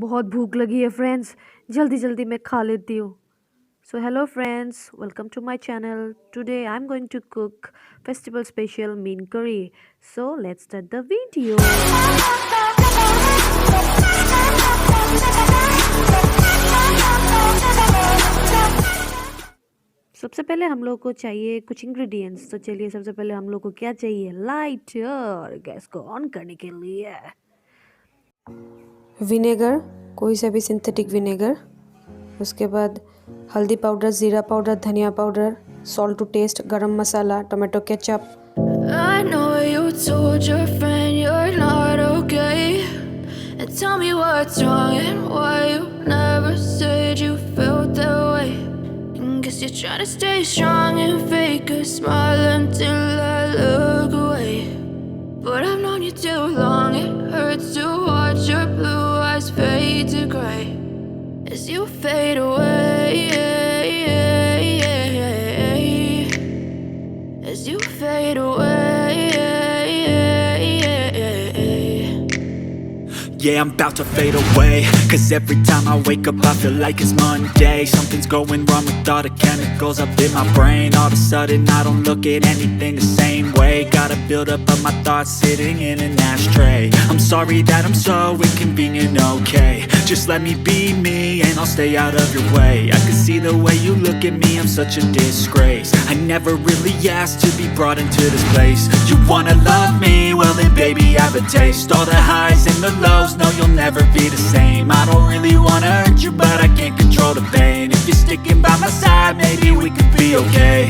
बहुत भूख लगी है फ्रेंड्स। जल्दी जल्दी मैं खा लेती हूँ। So hello friends, welcome to my channel. Today I'm going to cook festival special Meen curry. So let's start the video. सबसे पहले हम लोग को चाहिए कुछ इंग्रेडिएंट्स। तो चलिए सबसे पहले हम लोग को क्या चाहिए, लाइट और गैस को ऑन करने के लिए विनेगर, कोई सा भी सिंथेटिक विनेगर। उसके बाद हल्दी पाउडर, ज़ीरा पाउडर, धनिया powder, salt to taste, garam masala, tomato ketchup. I know you told your friend you're not okay, and tell me what's wrong and why you never said you felt that way. And guess you're trying to stay strong and fake a smile until I look away. But I've known you too long, it hurts to watch your blue eyes fade to gray as you fade away, as you fade away. Yeah, I'm about to fade away, cause every time I wake up I feel like it's Monday. Something's going wrong with all the chemicals up in my brain. All of a sudden I don't look at anything the same way. Got a build up of my thoughts sitting in an ashtray. I'm sorry that I'm so inconvenient, okay. Just let me be me and I'll stay out of your way. I can see the way you look at me, I'm such a disgrace. I never really asked to be brought into this place. You wanna love me? Well then baby I have a taste. All the highs and the lows, no you'll never be the same. I don't really wanna hurt you but I can't control the pain. If you're sticking by my side maybe we could be okay.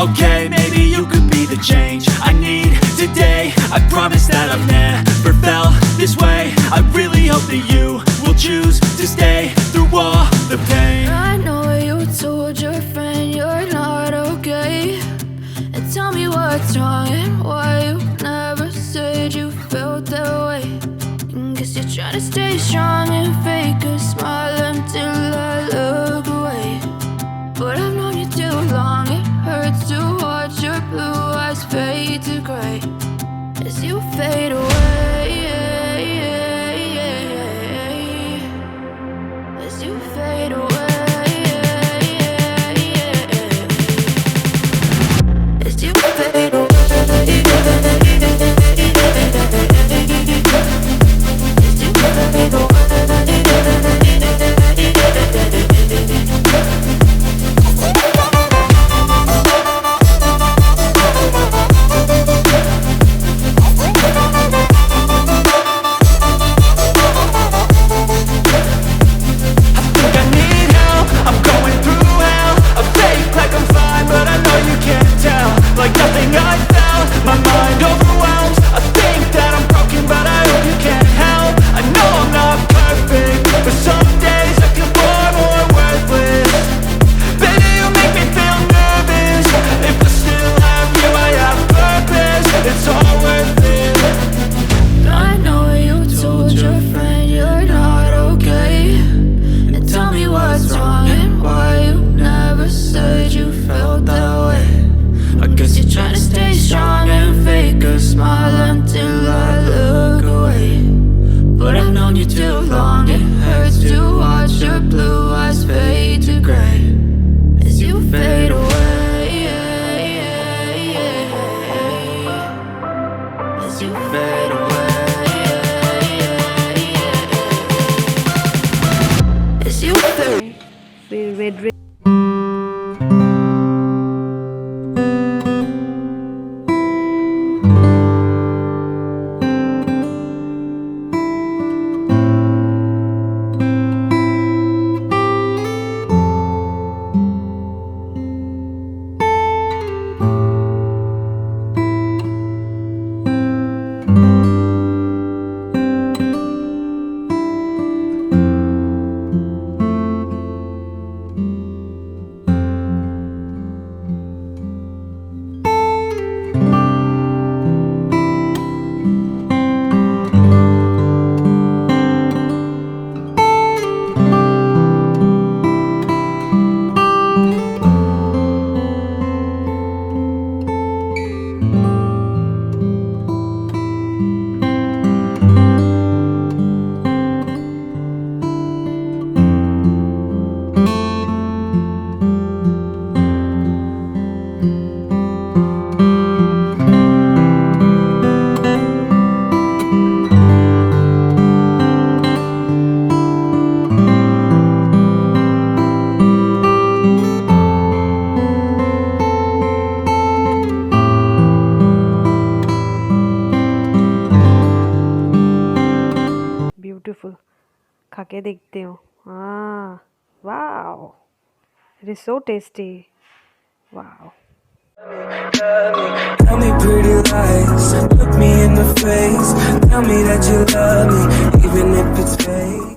Okay, maybe you could be the change I need today. I promise that I've never felt this way. I really hope that you will choose to stay through all the pain. I know you told your friend you're not okay, and tell me what's wrong and why you never said you felt that way. And guess you're trying to stay strong and fake a smile until I look away. But I've known you too long, it hurts to watch your blue eyes fade to gray as you fade away, as you fade away, as you fade away. फिर red के देखती हूँ। हाँ, wow, it is so tasty. Wow. Tell me pretty lies, look me in the face. Tell me that you love me, even if it's fake.